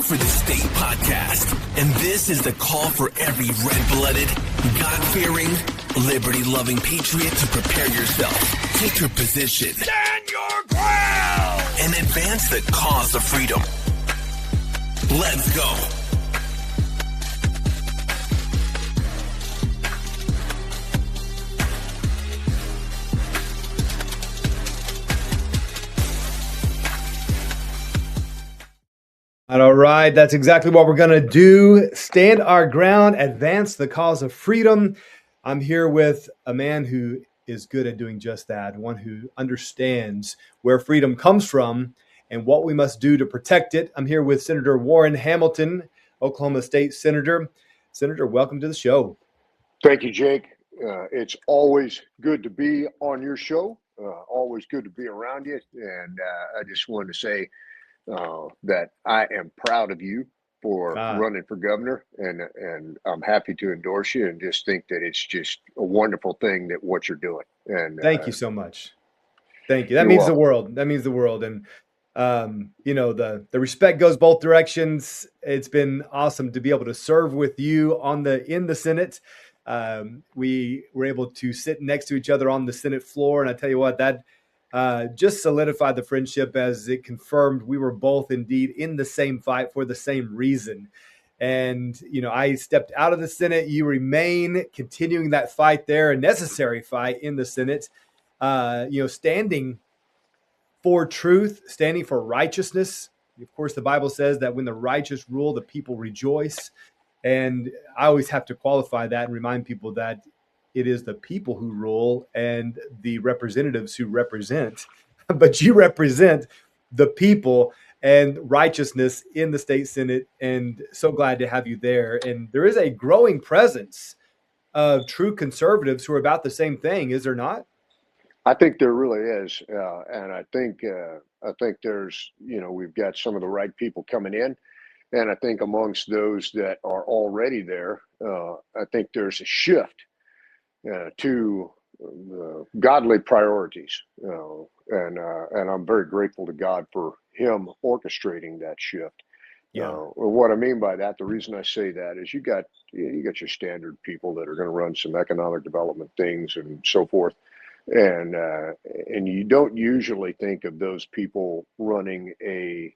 for the State podcast, and this is the call for every red-blooded, God-fearing, liberty-loving patriot to prepare yourself, take your position, stand your ground, and advance the cause of freedom. Let's go. All right, that's exactly what we're going to do. Stand our ground, advance the cause of freedom. I'm here with a man who is good at doing just that, one who understands where freedom comes from and what we must do to protect it. I'm here with Senator Warren Hamilton, Oklahoma State Senator. Senator, welcome to the show. Thank you, Jake. It's always good to be on your show, always good to be around you. And I just wanted to say, that I am proud of you for running for governor, and I'm happy to endorse you, and just think that it's just a wonderful thing that what you're doing. And thank you so much. Thank you. That means the world. That means the world. And the respect goes both directions. It's been awesome to be able to serve with you in the Senate. We were able to sit next to each other on the Senate floor, and I tell you what, that just solidified the friendship, as it confirmed we were both indeed in the same fight for the same reason. And, I stepped out of the Senate. You remain continuing that fight there, a necessary fight in the Senate, standing for truth, standing for righteousness. Of course, the Bible says that when the righteous rule, the people rejoice. And I always have to qualify that and remind people that it is the people who rule and the representatives who represent, but you represent the people and righteousness in the state Senate, and so glad to have you there. And there is a growing presence of true conservatives who are about the same thing, is there not? I think there really is. And I think there's, we've got some of the right people coming in. And I think amongst those that are already there, I think there's a shift to godly priorities, and I'm very grateful to God for Him orchestrating that shift. What I mean by that, the reason I say that is you got your standard people that are going to run some economic development things and so forth, and you don't usually think of those people running a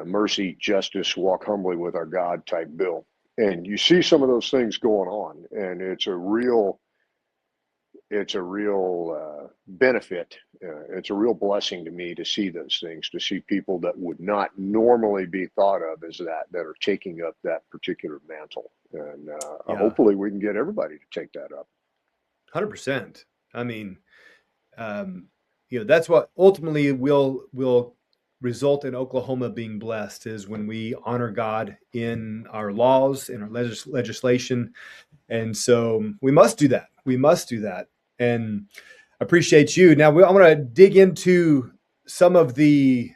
mercy, justice, walk humbly with our God type bill. And you see some of those things going on, and it's a real benefit. It's a real blessing to me to see those things, to see people that would not normally be thought of as that are taking up that particular mantle. And hopefully we can get everybody to take that up. 100%. I mean, that's what ultimately will result in Oklahoma being blessed, is when we honor God in our laws, in our legislation. And so we must do that. We must do that. And appreciate you. Now, I want to dig into some of the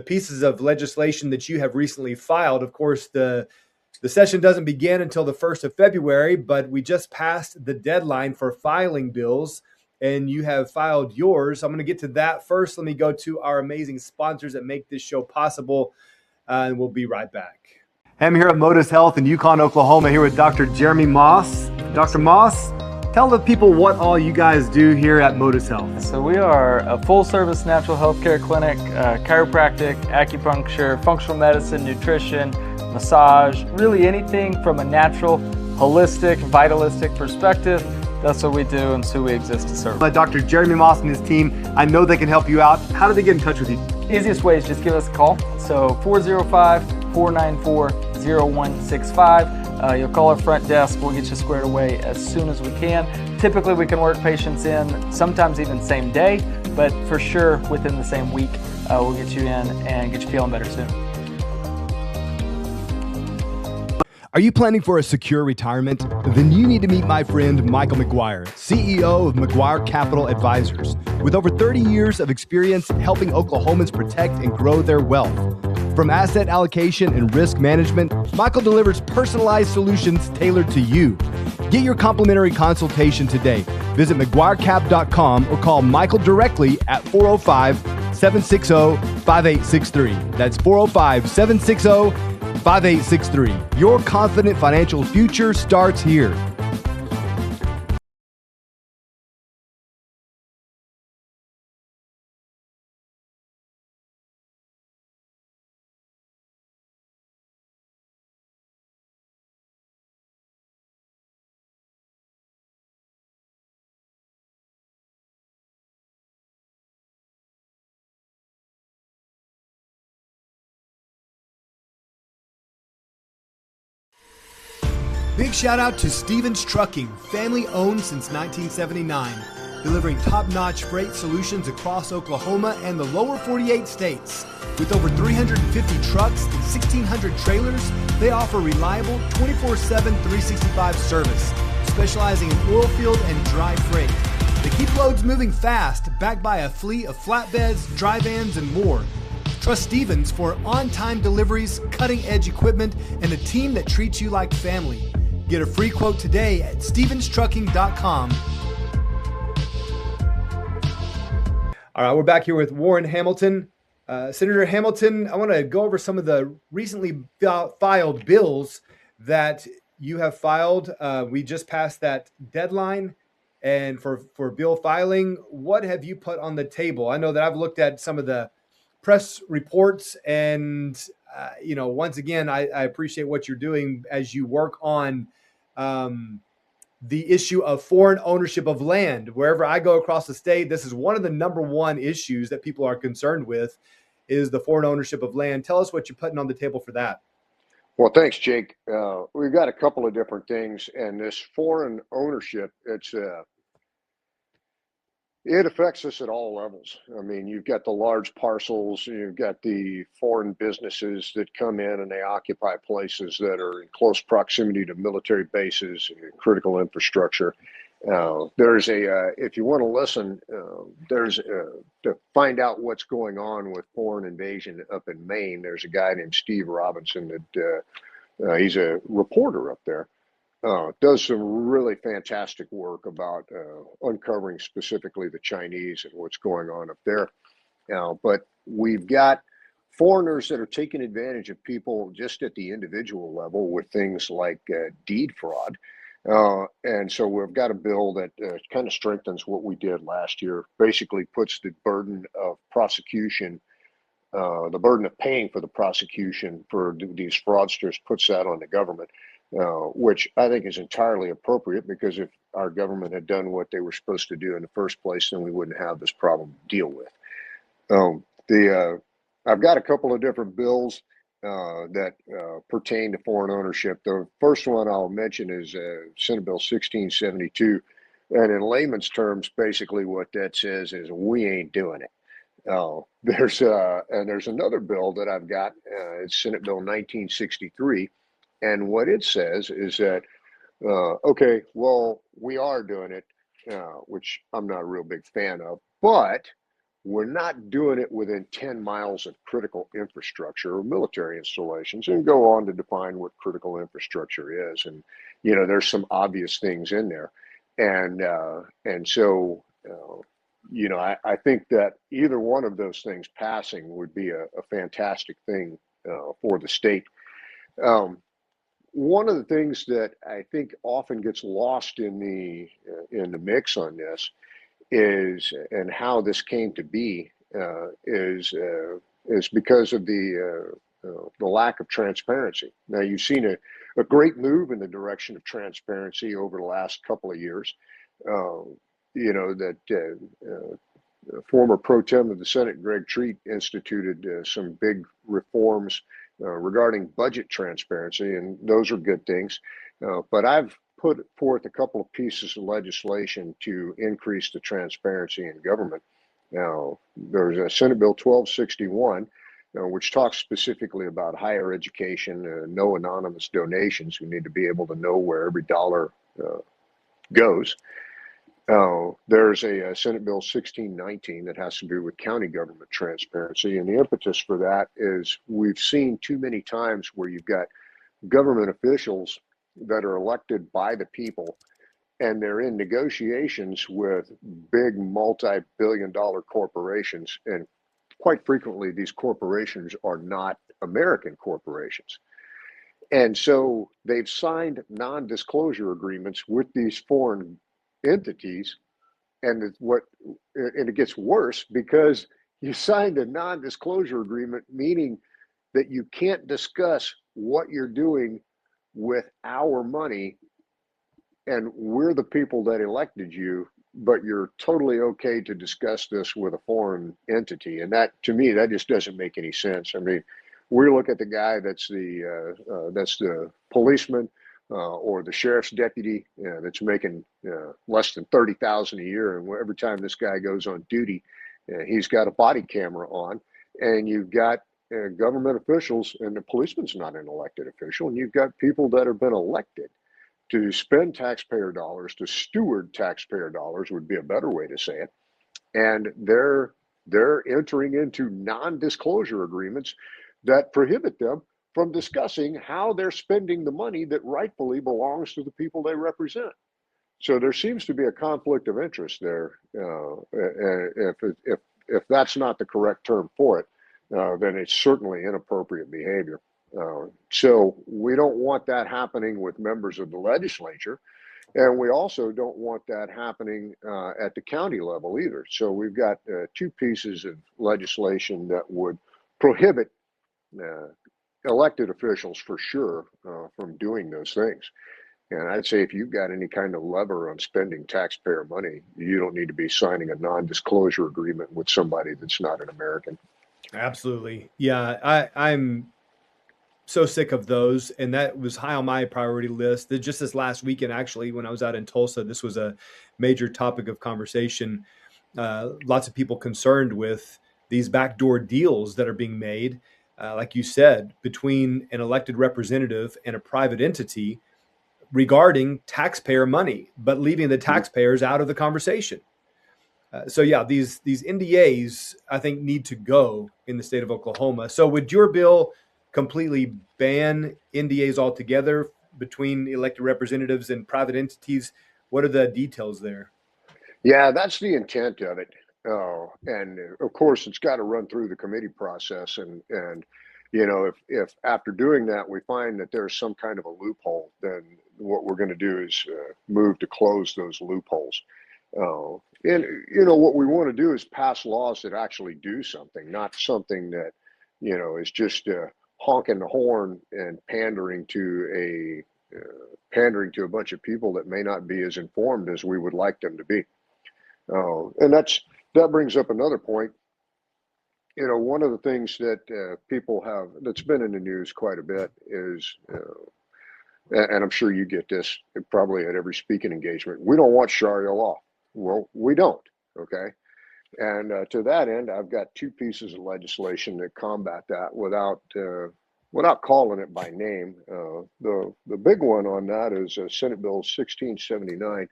pieces of legislation that you have recently filed. Of course, the session doesn't begin until the 1st of February, but we just passed the deadline for filing bills, and you have filed yours. I'm going to get to that first. Let me go to our amazing sponsors that make this show possible, and we'll be right back. I'm here at Modus Health in Yukon, Oklahoma, here with Dr. Jeremy Moss. Dr. Moss, tell the people what all you guys do here at Modus Health. So we are a full-service natural health care clinic, chiropractic, acupuncture, functional medicine, nutrition, massage, really anything from a natural, holistic, vitalistic perspective. That's what we do, and so we exist to serve. Dr. Jeremy Moss and his team, I know they can help you out. How do they get in touch with you? Easiest way is just give us a call. So 405-494-0165. You'll call our front desk. We'll get you squared away as soon as we can. Typically, we can work patients in, sometimes even same day, but for sure within the same week, we'll get you in and get you feeling better soon. Are you planning for a secure retirement? Then you need to meet my friend Michael McGuire, CEO of McGuire Capital Advisors. With over 30 years of experience helping Oklahomans protect and grow their wealth. From asset allocation and risk management, Michael delivers personalized solutions tailored to you. Get your complimentary consultation today. Visit McGuireCap.com or call Michael directly at 405 405-760-5863. That's 405-760-5863. Your confident financial future starts here. Big shout out to Stevens Trucking, family owned since 1979, delivering top-notch freight solutions across Oklahoma and the lower 48 states. With over 350 trucks and 1,600 trailers, they offer reliable 24/7, 365 service, specializing in oil field and dry freight. They keep loads moving fast, backed by a fleet of flatbeds, dry vans, and more. Trust Stevens for on-time deliveries, cutting-edge equipment, and a team that treats you like family. Get a free quote today at stevenstrucking.com. All right, we're back here with Warren Hamilton. Senator Hamilton, I want to go over some of the recently filed bills that you have filed. We just passed that deadline. And for bill filing, what have you put on the table? I know that I've looked at some of the press reports and, once again, I appreciate what you're doing as you work on the issue of foreign ownership of land. Wherever I go across the state, this is one of the number one issues that people are concerned with is the foreign ownership of land. Tell us what you're putting on the table for that. Well, thanks, Jake. We've got a couple of different things, and this foreign ownership, it affects us at all levels. I mean, you've got the large parcels, you've got the foreign businesses that come in and they occupy places that are in close proximity to military bases and critical infrastructure. If you want to listen, to find out what's going on with foreign invasion up in Maine, there's a guy named Steve Robinson that he's a reporter up there. Does some really fantastic work about uncovering specifically the Chinese and what's going on up there. But we've got foreigners that are taking advantage of people just at the individual level with things like deed fraud. And so we've got a bill that kind of strengthens what we did last year, basically puts the burden of prosecution, the burden of paying for the prosecution for these fraudsters, puts that on the government. Which I think is entirely appropriate, because if our government had done what they were supposed to do in the first place, then we wouldn't have this problem to deal with. I've got a couple of different bills that pertain to foreign ownership. The first one I'll mention is Senate Bill 1672. And in layman's terms, basically what that says is we ain't doing it. There's another bill that I've got, it's Senate Bill 1963. And what it says is that, okay, well, we are doing it, which I'm not a real big fan of, but we're not doing it within 10 miles of critical infrastructure or military installations, and go on to define what critical infrastructure is. And, there's some obvious things in there. And so, I think that either one of those things passing would be a fantastic thing for the state. One of the things that I think often gets lost in the mix on this is, and how this came to be, is because of the lack of transparency. Now, you've seen a great move in the direction of transparency over the last couple of years. Former pro tem of the Senate, Greg Treat, instituted some big reforms regarding budget transparency, and those are good things. But I've put forth a couple of pieces of legislation to increase the transparency in government. Now, there's a Senate Bill 1261, which talks specifically about higher education, no anonymous donations. We need to be able to know where every dollar goes. There's a Senate Bill 1619 that has to do with county government transparency. And the impetus for that is we've seen too many times where you've got government officials that are elected by the people, and they're in negotiations with big multi-billion-dollar corporations and quite frequently these corporations are not American corporations. And so they've signed non-disclosure agreements with these foreign entities. And it gets worse because you signed a non-disclosure agreement, meaning that you can't discuss what you're doing with our money, and we're the people that elected you, but you're totally okay to discuss this with a foreign entity. And that, to me, that just doesn't make any sense. I mean, we look at the guy that's the policeman or the sheriff's deputy that's making less than $30,000 a year, and every time this guy goes on duty, he's got a body camera on, and you've got government officials, and the policeman's not an elected official, and you've got people that have been elected to spend taxpayer dollars, to steward taxpayer dollars would be a better way to say it, and they're entering into non-disclosure agreements that prohibit them from discussing how they're spending the money that rightfully belongs to the people they represent. So there seems to be a conflict of interest there. If that's not the correct term for it, then it's certainly inappropriate behavior. So we don't want that happening with members of the legislature, and we also don't want that happening at the county level either. So we've got two pieces of legislation that would prohibit elected officials for sure from doing those things. And I'd say if you've got any kind of lever on spending taxpayer money, you don't need to be signing a non-disclosure agreement with somebody that's not an American. Absolutely. Yeah, I'm so sick of those. And that was high on my priority list. Just this last weekend, actually, when I was out in Tulsa, this was a major topic of conversation. Lots of people concerned with these backdoor deals that are being made, like you said, between an elected representative and a private entity regarding taxpayer money, but leaving the taxpayers out of the conversation. So yeah, these NDAs, I think, need to go in the state of Oklahoma. So would your bill completely ban NDAs altogether between elected representatives and private entities? What are the details there? Yeah, that's the intent of it. And of course, it's got to run through the committee process. And you know, if after doing that, we find that there's some kind of a loophole, then what we're going to do is move to close those loopholes. And, you know, what we want to do is pass laws that actually do something, not something that, you know, is just honking the horn and pandering to a bunch of people that may not be as informed as we would like them to be. And that brings up another point. You know, one of the things that people have that's been in the news quite a bit is, and I'm sure you get this probably at every speaking engagement, we don't want Sharia law. Well, we don't, okay? And to that end, I've got two pieces of legislation that combat that without calling it by name. The big one on that is Senate Bill 1679,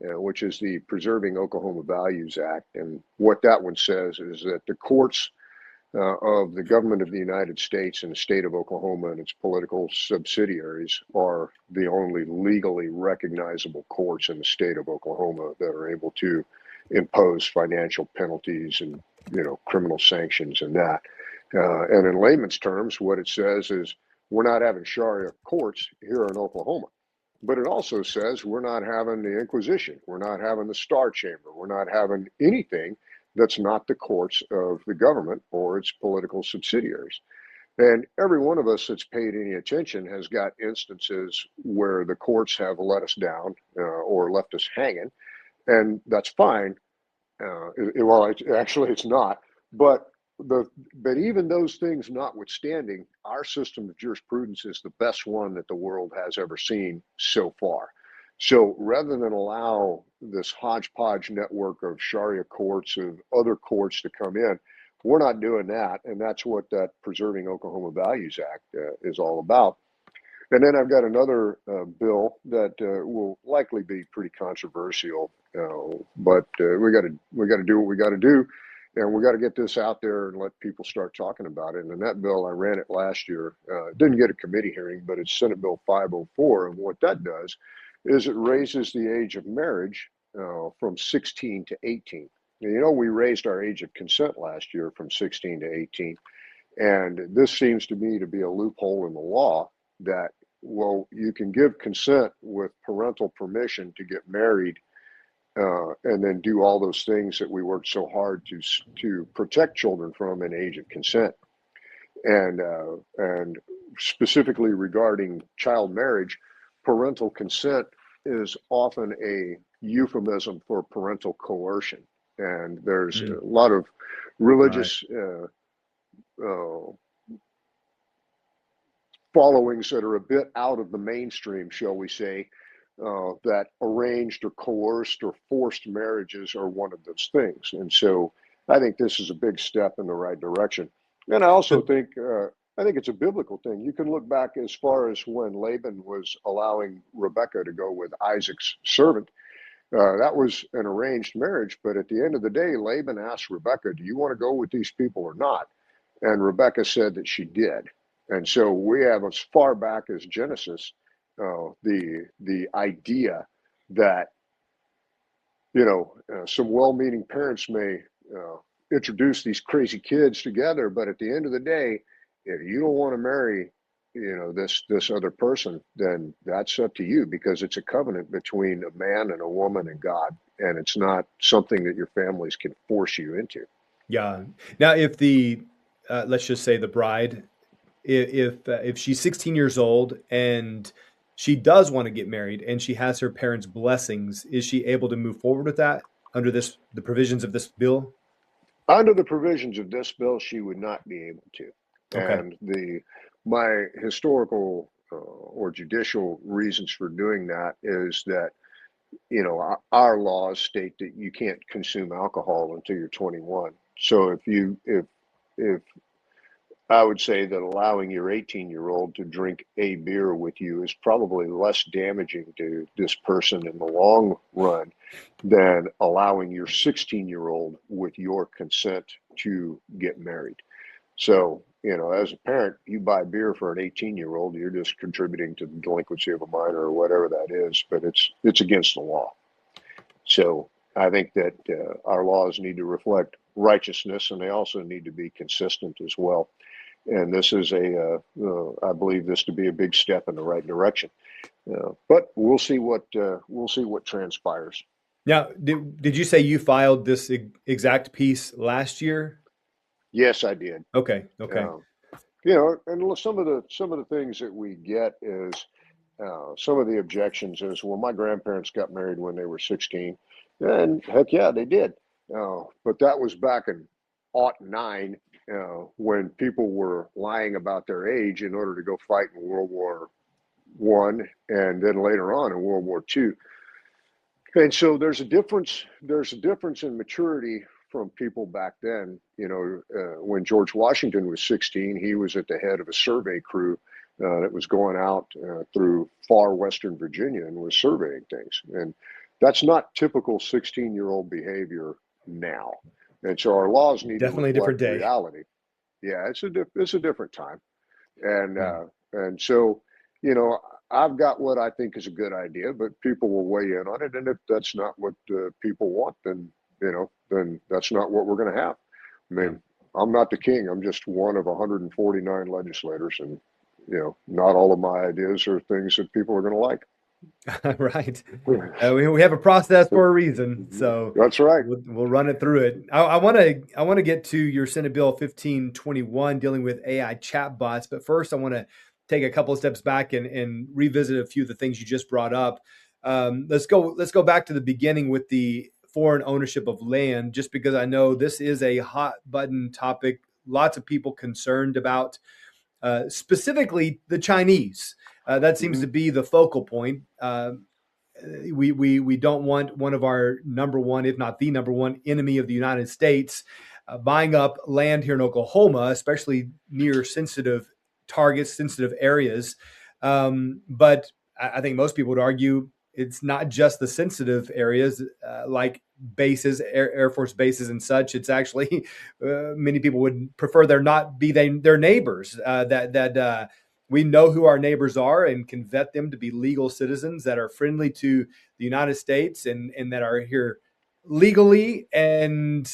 which is the Preserving Oklahoma Values Act. And what that one says is that the courts of the government of the United States and the state of Oklahoma and its political subsidiaries are the only legally recognizable courts in the state of Oklahoma that are able to impose financial penalties and, you know, criminal sanctions and that. And in layman's terms, what it says is we're not having Sharia courts here in Oklahoma. But it also says we're not having the Inquisition. We're not having the Star Chamber. We're not having anything that's not the courts of the government or its political subsidiaries. And every one of us that's paid any attention has got instances where the courts have let us down or left us hanging. And that's fine. Actually, it's not. But even those things notwithstanding, our system of jurisprudence is the best one that the world has ever seen so far. So rather than allow this hodgepodge network of Sharia courts, of other courts to come in, we're not doing that. And that's what that Preserving Oklahoma Values Act is all about. And then I've got another bill that will likely be pretty controversial, but we got to do what we got to do. And we got to get this out there and let people start talking about it. And that bill, I ran it last year. Didn't get a committee hearing, but it's Senate Bill 504. And what that does is it raises the age of marriage from 16 to 18. We raised our age of consent last year from 16 to 18. And this seems to me to be a loophole in the law that, well, you can give consent with parental permission to get married, and then do all those things that we worked so hard to protect children from in age of consent. And specifically regarding child marriage, parental consent is often a euphemism for parental coercion. And there's a lot of religious followings that are a bit out of the mainstream, shall we say, that arranged or coerced or forced marriages are one of those things. And so I think this is a big step in the right direction. And I also think it's a biblical thing. You can look back as far as when Laban was allowing Rebekah to go with Isaac's servant. That was an arranged marriage, but at the end of the day, Laban asked Rebekah, do you want to go with these people or not? And Rebekah said that she did. And so we have, as far back as Genesis, the idea that, some well-meaning parents may introduce these crazy kids together, but at the end of the day, if you don't want to marry, this other person, then that's up to you, because it's a covenant between a man and a woman and God, and it's not something that your families can force you into. Yeah. Now, if the let's just say the bride, if she's 16 years old and she does want to get married and she has her parents' blessings, is she able to move forward with that under the provisions of this bill? Under the provisions of this bill, she would not be able to. Okay. And my historical or judicial reasons for doing that is that, our laws state that you can't consume alcohol until you're 21. So if I would say that allowing your 18-year-old to drink a beer with you is probably less damaging to this person in the long run than allowing your 16-year-old with your consent to get married. So, as a parent, you buy beer for an 18-year-old, you're just contributing to the delinquency of a minor or whatever that is, but it's against the law. So I think that our laws need to reflect righteousness, and they also need to be consistent as well. And this is I believe this to be a big step in the right direction. But we'll see what transpires. Now, did you say you filed this exact piece last year? Yes, I did. Okay. And some of the things that we get is some of the objections is, well, my grandparents got married when they were 16, and heck yeah, they did. But that was back in '09. When people were lying about their age in order to go fight in World War I and then later on in World War II. And so there's a difference in maturity from people back then. When George Washington was 16, he was at the head of a survey crew that was going out through far Western Virginia and was surveying things. And that's not typical 16-year-old behavior now. And so our laws need definitely to reflect a different day. Reality. Yeah, it's a different time, and so I've got what I think is a good idea, but people will weigh in on it, and if that's not what people want, then then that's not what we're going to have. I mean, I'm not the king; I'm just one of 149 legislators, and not all of my ideas are things that people are going to like. Right. We have a process for a reason, so that's right. We'll run it through it. I want to get to your Senate Bill 1521 dealing with AI chatbots, but first I want to take a couple of steps back and revisit a few of the things you just brought up. Let's go back to the beginning with the foreign ownership of land, just because I know this is a hot button topic. Lots of people concerned about specifically the Chinese. That seems to be the focal point. We don't want one of our number one, if not the number one enemy of the United States, buying up land here in Oklahoma, especially near sensitive targets, sensitive areas. But I think most people would argue it's not just the sensitive areas like bases, Air Force bases and such. It's actually many people would prefer there not be their neighbors that we know who our neighbors are and can vet them to be legal citizens that are friendly to the United States and that are here legally, and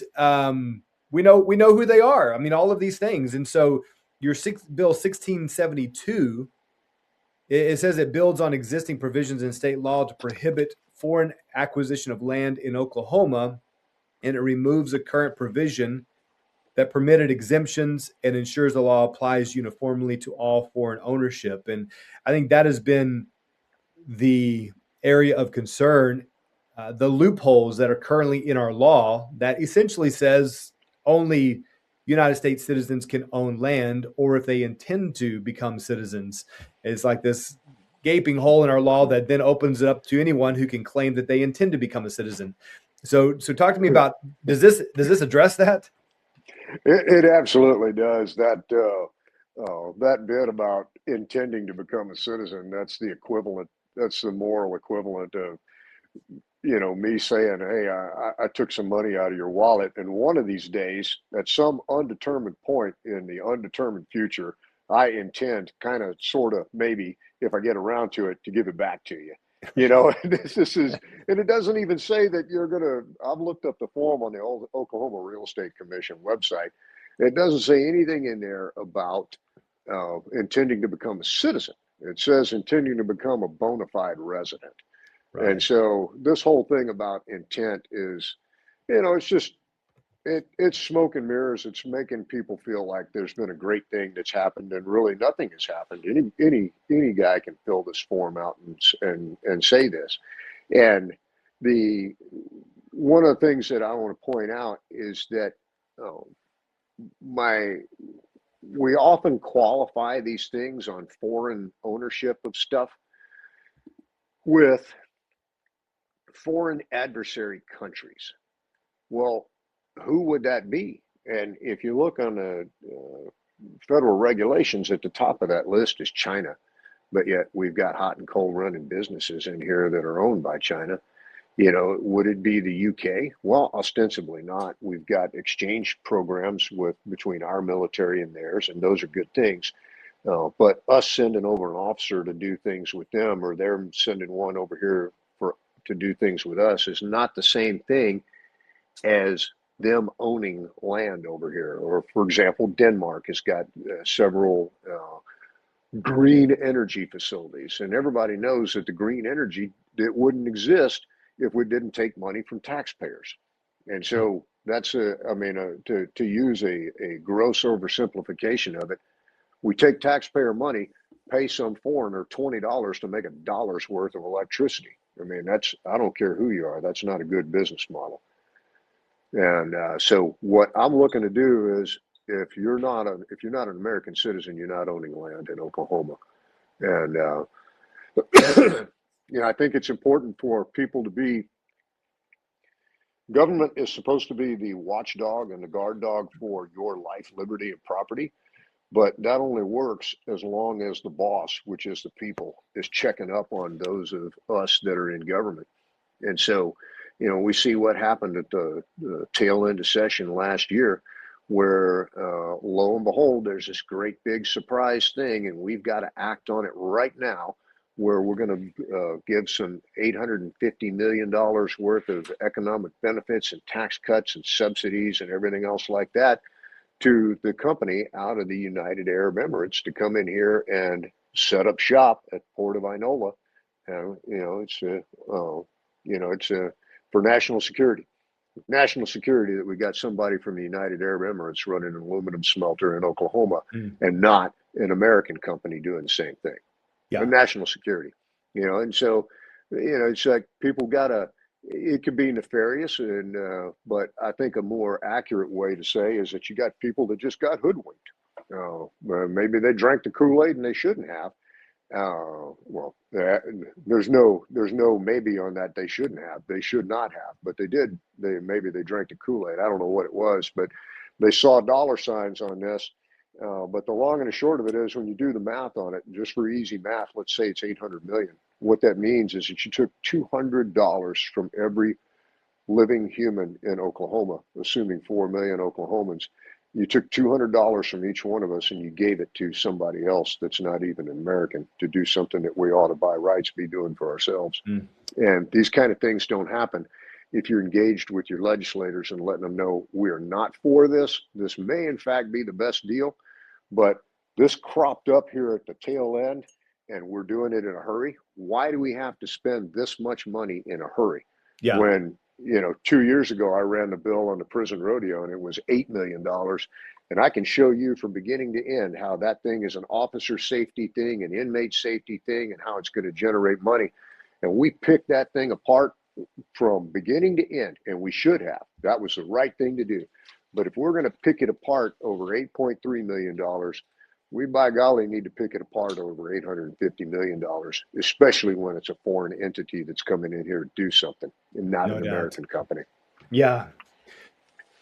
we know who they are. I mean, all of these things. And so your Bill 1672, it says it builds on existing provisions in state law to prohibit foreign acquisition of land in Oklahoma, and it removes a current provision that permitted exemptions and ensures the law applies uniformly to all foreign ownership. And I think that has been the area of concern, the loopholes that are currently in our law that essentially says only United States citizens can own land, or if they intend to become citizens. It's like this gaping hole in our law that then opens it up to anyone who can claim that they intend to become a citizen. So talk to me about, does this address that? It absolutely does. That bit about intending to become a citizen, that's the equivalent. That's the moral equivalent of, me saying, hey, I took some money out of your wallet, and one of these days, at some undetermined point in the undetermined future, I intend, kind of, sort of, maybe, if I get around to it, to give it back to you. This is, and it doesn't even say that you're going to, I've looked up the form on the Oklahoma Real Estate Commission website. It doesn't say anything in there about intending to become a citizen. It says intending to become a bona fide resident. Right. And so this whole thing about intent is, it's just, it's smoke and mirrors. It's making people feel like there's been a great thing that's happened, and really nothing has happened. Any guy can fill this form out and say this. And one of the things that I want to point out is that we often qualify these things on foreign ownership of stuff with foreign adversary countries. Well, who would that be? And if you look on the federal regulations, at the top of that list is China. But yet we've got hot and cold running businesses in here that are owned by China. Would it be the UK? Well, ostensibly not. We've got exchange programs between our military and theirs, and those are good things. But us sending over an officer to do things with them, or they're sending one over here to do things with us, is not the same thing as them owning land over here. Or, for example, Denmark has got several green energy facilities, and everybody knows that the green energy, it wouldn't exist if we didn't take money from taxpayers. And so that's to use a gross oversimplification of it, we take taxpayer money, pay some foreigner $20 to make $1 worth of electricity. I don't care who you are, that's not a good business model. And so what I'm looking to do is, if you're not an American citizen, you're not owning land in Oklahoma. And I think it's important for people to be. Government is supposed to be the watchdog and the guard dog for your life, liberty, and property. But that only works as long as the boss, which is the people, is checking up on those of us that are in government. And so, we see what happened at the tail end of session last year, where lo and behold, there's this great big surprise thing, and we've got to act on it right now, where we're going to give some $850 million worth of economic benefits and tax cuts and subsidies and everything else like that to the company out of the United Arab Emirates to come in here and set up shop at Port of Inola. It's for national security. National security that we got somebody from the United Arab Emirates running an aluminum smelter in Oklahoma, and not an American company doing the same thing. Yeah. National security, and so, it's like people it could be nefarious, but I think a more accurate way to say is that you got people that just got hoodwinked. Maybe they drank the Kool-Aid and they shouldn't have. There's no maybe on that. They shouldn't have. They should not have. But they did. Maybe they drank the Kool-Aid. I don't know what it was, but they saw dollar signs on this. But the long and the short of it is, when you do the math on it, just for easy math, let's say it's 800 million. What that means is that you took $200 from every living human in Oklahoma, assuming 4 million Oklahomans. You took $200 from each one of us and you gave it to somebody else that's not even an American to do something that we ought to, by rights, be doing for ourselves. And these kind of things don't happen. if you're engaged with your legislators and letting them know we are not for this. This may in fact be the best deal, but this cropped up here at the tail end and we're doing it in a hurry. Why do we have to spend this much money in a hurry? Yeah. When, 2 years ago, I ran the bill on the prison rodeo and it was $8 million. And I can show you from beginning to end how that thing is an officer safety thing, an inmate safety thing, and how it's going to generate money. And we picked that thing apart from beginning to end, and we should have. That was the right thing to do. But if we're going to pick it apart over $8.3 million, we, by golly, need to pick it apart over $850 million, especially when it's a foreign entity that's coming in here to do something and not an American company. Yeah.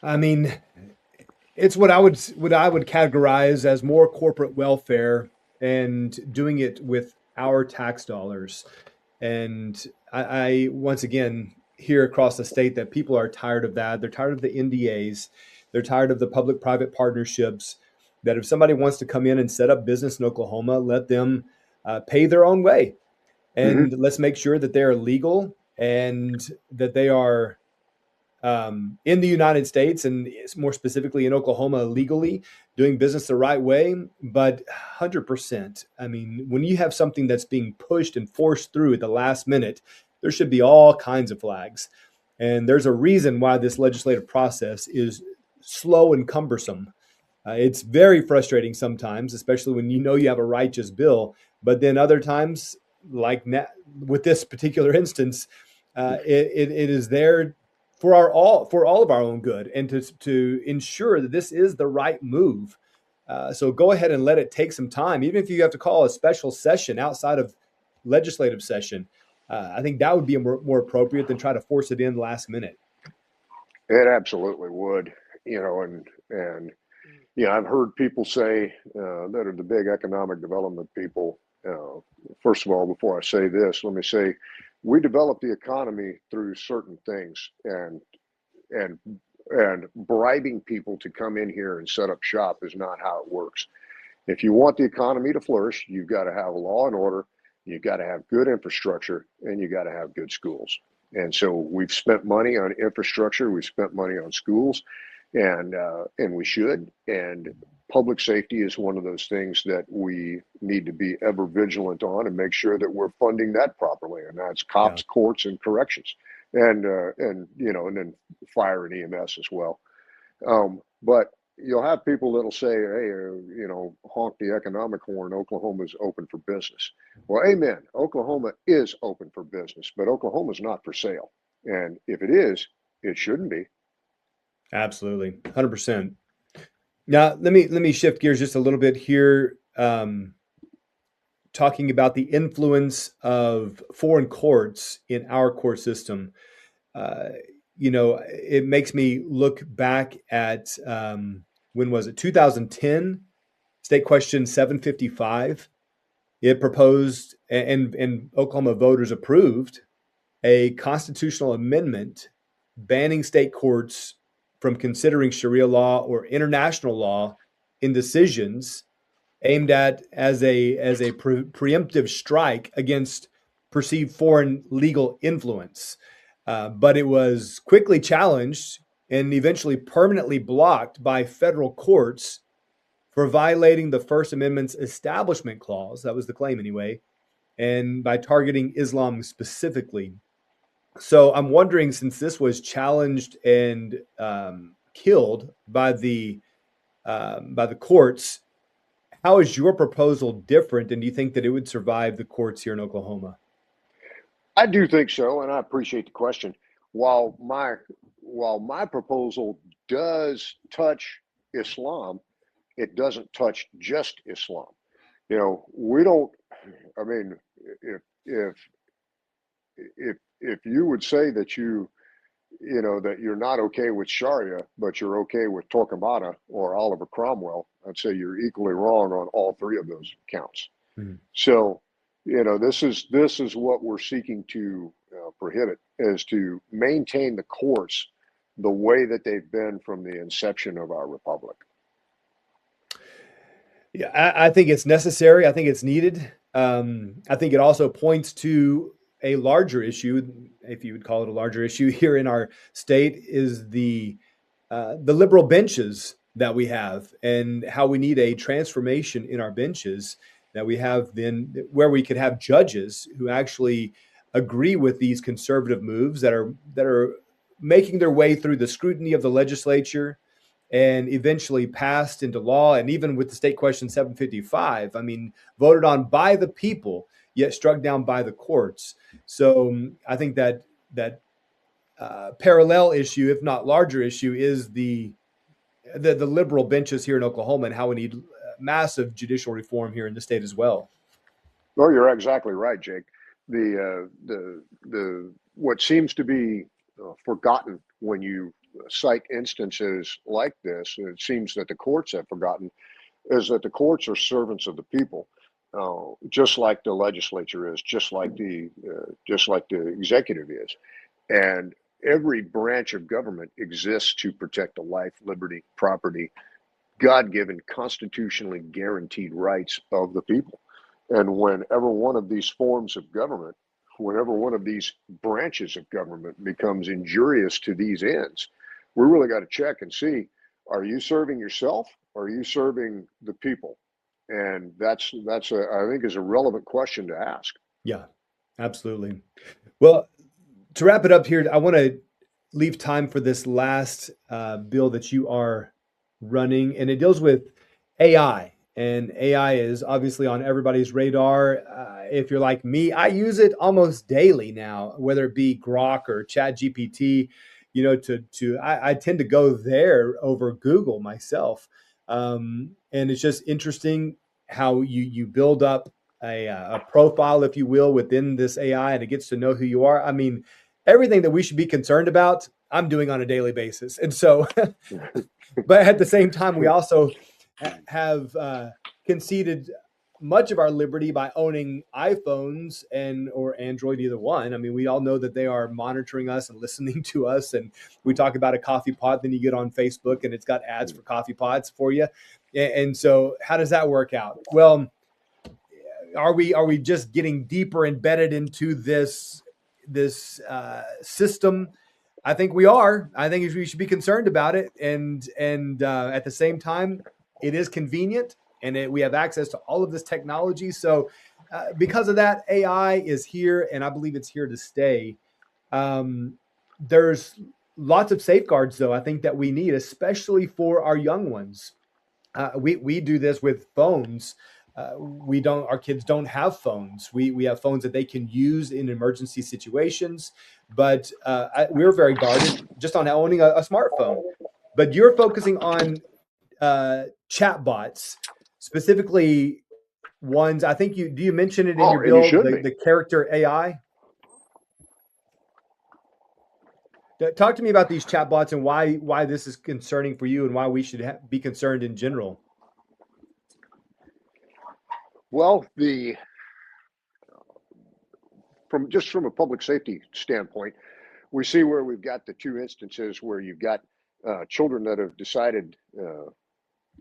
I mean, it's what I would categorize as more corporate welfare and doing it with our tax dollars. And I once again hear across the state that people are tired of that. They're tired of the NDAs. They're tired of the public-private partnerships, that if somebody wants to come in and set up business in Oklahoma, let them pay their own way. And let's make sure that they are legal and that they are in the United States, and more specifically in Oklahoma, legally doing business the right way. But 100%, I mean, when you have something that's being pushed and forced through at the last minute, there should be all kinds of flags. And there's a reason why this legislative process is slow and cumbersome. It's very frustrating sometimes, especially when you have a righteous bill. But then other times, like with this particular instance, it is there for all of our own good, and to ensure that this is the right move. So go ahead and let it take some time, even if you have to call a special session outside of legislative session. I think that would be more appropriate than try to force it in last minute. It absolutely would, and I've heard people say that are the big economic development people. First of all, before I say this, let me say we develop the economy through certain things, and bribing people to come in here and set up shop is not how it works. If you want the economy to flourish, you've got to have law and order, you've got to have good infrastructure, and you got to have good schools. And so we've spent money on infrastructure, we've spent money on schools, and we should. And public safety is one of those things that we need to be ever vigilant on and make sure that we're funding that properly. And that's cops, courts, and corrections, and then fire and EMS as well. But you'll have people that'll say, hey, honk the economic horn, Oklahoma's open for business. Well, amen. Oklahoma is open for business, but Oklahoma's not for sale. And if it is, it shouldn't be. Absolutely. 100%. Now, let me shift gears just a little bit here, talking about the influence of foreign courts in our court system. It makes me look back at, when was it? 2010, State Question 755. It proposed, and Oklahoma voters approved, a constitutional amendment banning state courts from considering Sharia law or international law in decisions aimed at as a preemptive strike against perceived foreign legal influence. But it was quickly challenged and eventually permanently blocked by federal courts for violating the First Amendment's Establishment Clause. That was the claim anyway, and by targeting Islam specifically. So I'm wondering, since this was challenged and killed by the courts, how is your proposal different, and do you think that it would survive the courts here in Oklahoma? I do think so, and I appreciate the question. While my proposal does touch Islam, it doesn't touch just Islam. We don't. I mean, if you would say that that you're not okay with Sharia, but you're okay with Torquemada or Oliver Cromwell, I'd say you're equally wrong on all three of those counts. Mm-hmm. So, this is what we're seeking to prohibit, is to maintain the courts the way that they've been from the inception of our republic. Yeah, I think it's necessary. I think it's needed. I think it also points to a larger issue, if you would call it a larger issue here in our state, is the liberal benches that we have, and how we need a transformation in our benches that we have, then where we could have judges who actually agree with these conservative moves that are making their way through the scrutiny of the legislature and eventually passed into law. And even with the state question 755, I mean, voted on by the people, yet struck down by the courts. So I think that parallel issue, if not larger issue, is the liberal benches here in Oklahoma, and how we need massive judicial reform here in the state as well. Well, you're exactly right, Jake. The what seems to be forgotten when you cite instances like this, and it seems that the courts have forgotten, is that the courts are servants of the people, just like the legislature is, just like the executive is, and every branch of government exists to protect the life, liberty, property, God-given, constitutionally guaranteed rights of the people. And whenever one of these forms of government, whenever one of these branches of government becomes injurious to these ends, we really got to check and see, are you serving yourself or are you serving the people? And that's I think is a relevant question to ask. Yeah, absolutely. Well, to wrap it up here, I want to leave time for this last bill that you are running, and it deals with AI. And AI is obviously on everybody's radar. If you're like me, I use it almost daily now, whether it be Grok or ChatGPT. You know, I tend to go there over Google myself, and it's just interesting how you build up a profile, if you will, within this AI, and it gets to know who you are. I mean, everything that we should be concerned about, I'm doing on a daily basis, and so. But at the same time, we also have conceded much of our liberty by owning iPhones or Android, either one. I mean, we all know that they are monitoring us and listening to us. And we talk about a coffee pot, then you get on Facebook and it's got ads for coffee pots for you. And so how does that work out? Well, are we just getting deeper embedded into this system? I think we are. I think we should be concerned about it. And at the same time, it is convenient, and we have access to all of this technology. So because of that, AI is here, and I believe it's here to stay. There's lots of safeguards, though, I think that we need, especially for our young ones. We do this with phones. Our kids don't have phones. We have phones that they can use in emergency situations, but we're very guarded just on owning a smartphone. But you're focusing on chatbots, specifically ones. I think do you mention it in your bill, the character AI? Talk to me about these chatbots and why this is concerning for you, and why we should be concerned in general. Well, from a public safety standpoint, we see where we've got the two instances where you've got children that have decided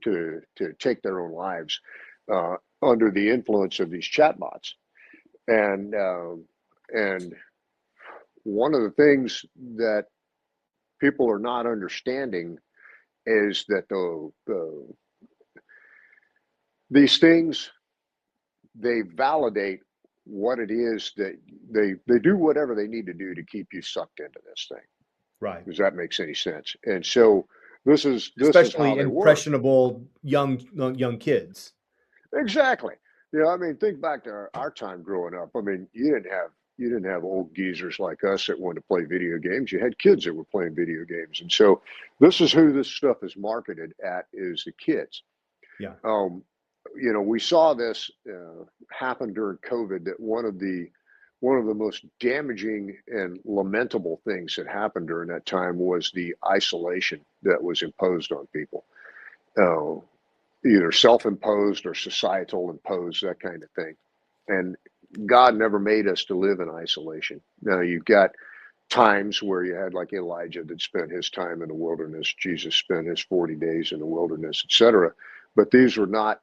to take their own lives under the influence of these chatbots, and one of the things that people are not understanding is that these things, they validate what it is that they do whatever they need to do to keep you sucked into this thing. Right. Does that make any sense? And so this is especially impressionable young kids. Exactly. You know, I mean, think back to our time growing up. I mean, you didn't have old geezers like us that wanted to play video games. You had kids that were playing video games. And so this is who this stuff is marketed at, is the kids. Yeah. You know, we saw this happen during COVID, that one of the most damaging and lamentable things that happened during that time was the isolation that was imposed on people, either self-imposed or societal imposed, that kind of thing. And God never made us to live in isolation. Now, you've got times where you had like Elijah that spent his time in the wilderness, Jesus spent his 40 days in the wilderness, etc. But these were not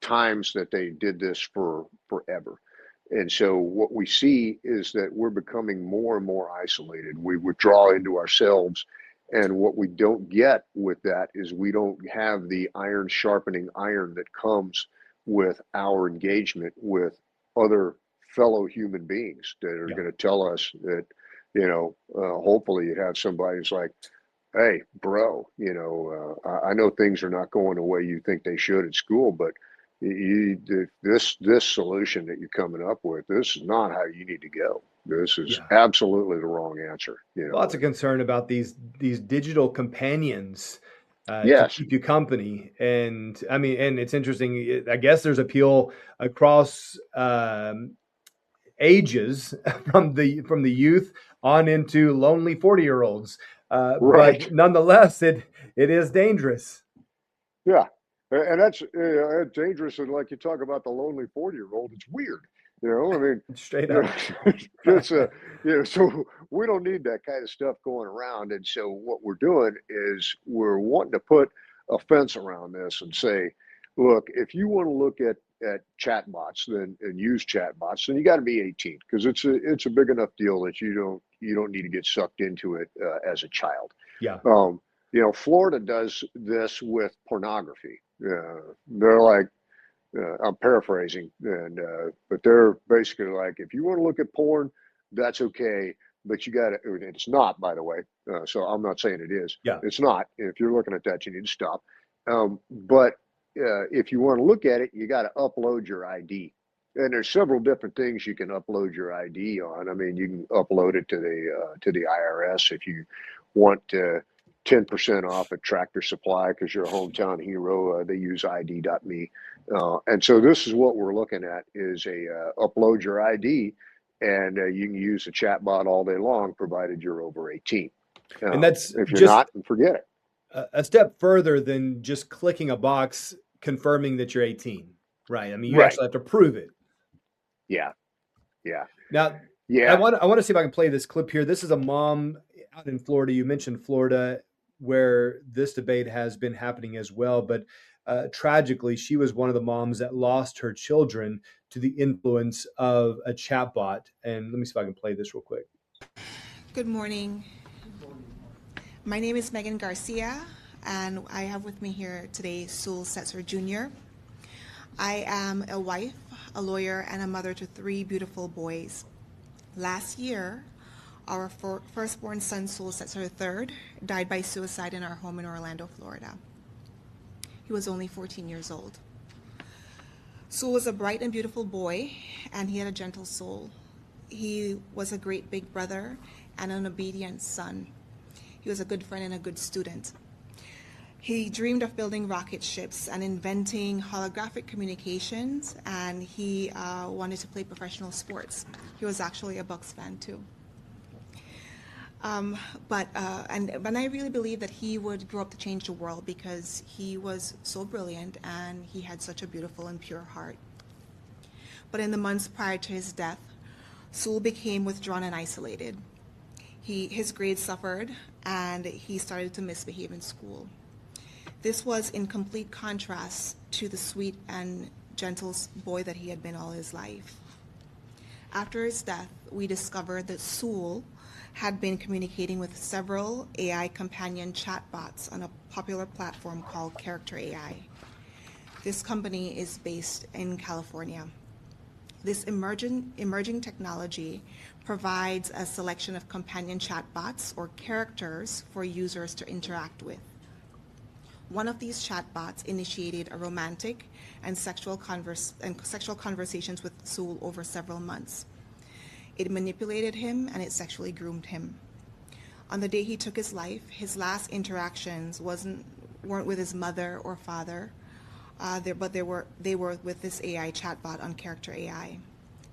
times that they did this for forever. And so what we see is that we're becoming more and more isolated. We withdraw into ourselves. And what we don't get with that is we don't have the iron sharpening iron that comes with our engagement with other fellow human beings that are going to tell us that, hopefully you have somebody who's like, hey, bro, I know things are not going the way you think they should at school, but this solution that you're coming up with, this is not how you need to go. This is absolutely the wrong answer. Lots of concern about these digital companions to Yes. keep you company. And I mean, and it's interesting. I guess there's appeal across ages from the youth on into lonely 40-year-olds. Right. But nonetheless, it is dangerous. Yeah. And that's dangerous. And like you talk about the lonely 40-year-old, it's weird. I mean, Straight up. It's so we don't need that kind of stuff going around. And so what we're doing is we're wanting to put a fence around this and say, look, if you want to look at chatbots and use chatbots, then you got to be 18, because it's a big enough deal that you don't need to get sucked into it as a child. Yeah. Florida does this with pornography. They're like, I'm paraphrasing, but they're basically like, if you want to look at porn, that's okay, but you got to. It's not, by the way. So I'm not saying it is. Yeah. It's not. If you're looking at that, you need to stop. But if you want to look at it, you got to upload your ID. And there's several different things you can upload your ID on. I mean, you can upload it to the IRS if you want 10% off at Tractor Supply because you're a hometown hero. They use ID.me. And so this is what we're looking at is upload your ID, and you can use a chatbot all day long, provided you're over 18. And that's if you're not, forget it. A step further than just clicking a box confirming that you're 18, right? I mean, you actually have to prove it. Yeah. Now, I want to see if I can play this clip here. This is a mom out in Florida. You mentioned Florida, where this debate has been happening as well. But tragically, she was one of the moms that lost her children to the influence of a chatbot. And let me see if I can play this real quick. Good morning. My name is Megan Garcia, and I have with me here today Sewell Setzer Jr. I am a wife, a lawyer, and a mother to 3 beautiful boys. Last year, our firstborn son, Sewell Setzer III, died by suicide in our home in Orlando, Florida. He was only 14 years old. Sewell was a bright and beautiful boy, and he had a gentle soul. He was a great big brother and an obedient son. He was a good friend and a good student. He dreamed of building rocket ships and inventing holographic communications, and he wanted to play professional sports. He was actually a Bucks fan too. But I really believe that he would grow up to change the world because he was so brilliant and he had such a beautiful and pure heart. But in the months prior to his death, Sewell became withdrawn and isolated. His grades suffered and he started to misbehave in school. This was in complete contrast to the sweet and gentle boy that he had been all his life. After his death, we discovered that Sewell had been communicating with several AI companion chatbots on a popular platform called Character AI. This company is based in California. This emerging technology provides a selection of companion chatbots or characters for users to interact with. One of these chatbots initiated a romantic and sexual conversations with Sewell over several months. It manipulated him and it sexually groomed him. On the day he took his life, his last interactions weren't with his mother or father, but they were with this AI chatbot on Character AI.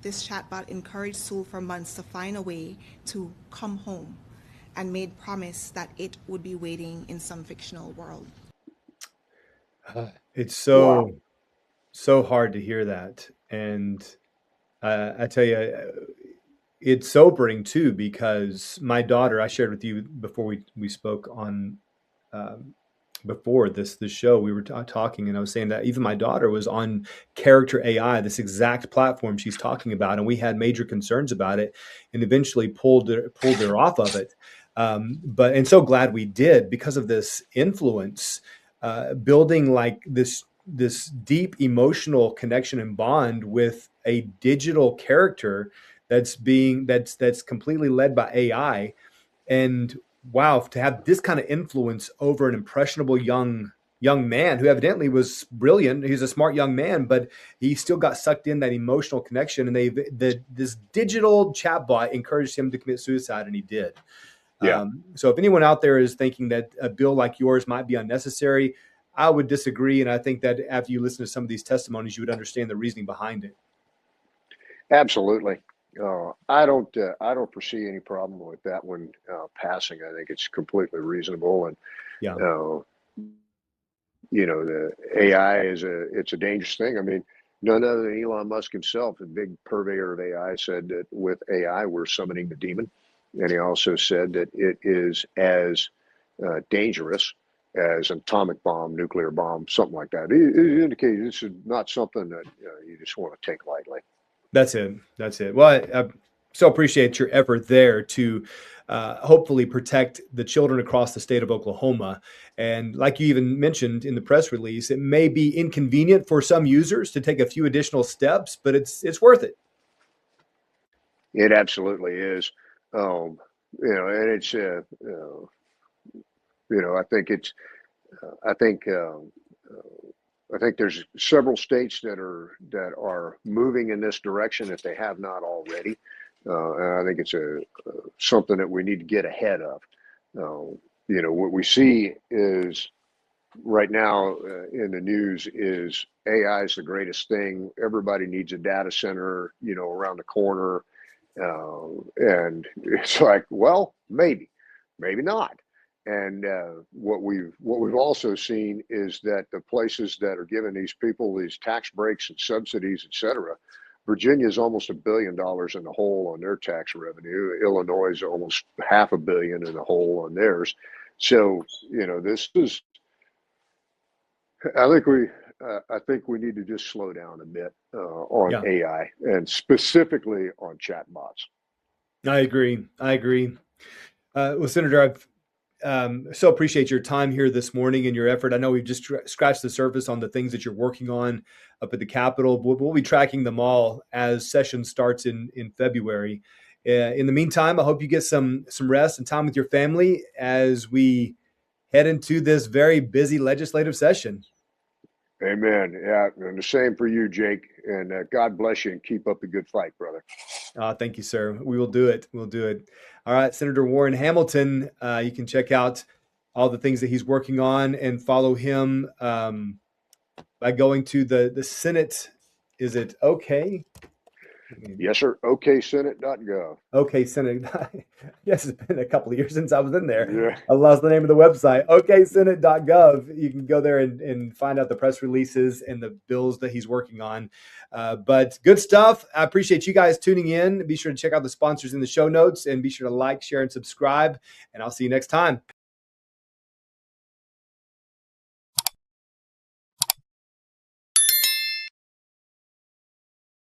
This chatbot encouraged Sewell for months to find a way to come home and made promise that it would be waiting in some fictional world. It's so hard to hear that. And I tell you, it's sobering too, because my daughter, I shared with you before we spoke on before this show, we were talking, and I was saying that even my daughter was on Character AI, this exact platform she's talking about, and we had major concerns about it, and eventually pulled her off of it. And so glad we did, because of this influence, building like this deep emotional connection and bond with a digital character that's completely led by AI. And wow, to have this kind of influence over an impressionable young man who evidently was brilliant. He's a smart young man, but he still got sucked in that emotional connection. And this digital chatbot encouraged him to commit suicide, and he did. Yeah. So if anyone out there is thinking that a bill like yours might be unnecessary, I would disagree. And I think that after you listen to some of these testimonies, you would understand the reasoning behind it. Absolutely. I don't foresee any problem with that one passing. I think it's completely reasonable, and Yeah. The AI it's a dangerous thing. I mean, none other than Elon Musk himself, a big purveyor of AI, said that with AI we're summoning the demon, and he also said that it is as dangerous as an atomic bomb, nuclear bomb, something like that. It indicates this is not something that you just want to take lightly. That's it. Well, I so appreciate your effort there to hopefully protect the children across the state of Oklahoma. And like you even mentioned in the press release, it may be inconvenient for some users to take a few additional steps, but it's worth it. It absolutely is. And it's, I think there's several states that are moving in this direction if they have not already. And I think it's something that we need to get ahead of. What we see is right now in the news is AI is the greatest thing. Everybody needs a data center, around the corner. And it's like, well, maybe not. And what we've also seen is that the places that are giving these people these tax breaks and subsidies, et cetera, Virginia is almost $1 billion in the hole on their tax revenue. Illinois is almost $500 million in the hole on theirs. So this is. I think we need to just slow down a bit on AI, and specifically on chatbots. I agree. Well, Senator, I've so appreciate your time here this morning and your effort. I know we've just scratched the surface on the things that you're working on up at the Capitol. We'll be tracking them all as session starts in February. In the meantime, I hope you get some rest and time with your family as we head into this very busy legislative session. Amen. Yeah, and the same for you, Jake. And God bless you, and keep up the good fight, brother. Thank you, sir. We will do it. We'll do it. All right, Senator Warren Hamilton. You can check out all the things that he's working on and follow him by going to the Senate. Is it okay? Yes, sir. OKSenate.gov. Okay, Senate. Yes, it's been a couple of years since I was in there. Yeah. I lost the name of the website. OKSenate.gov. You can go there and find out the press releases and the bills that he's working on. But good stuff. I appreciate you guys tuning in. Be sure to check out the sponsors in the show notes, and be sure to like, share, and subscribe. And I'll see you next time.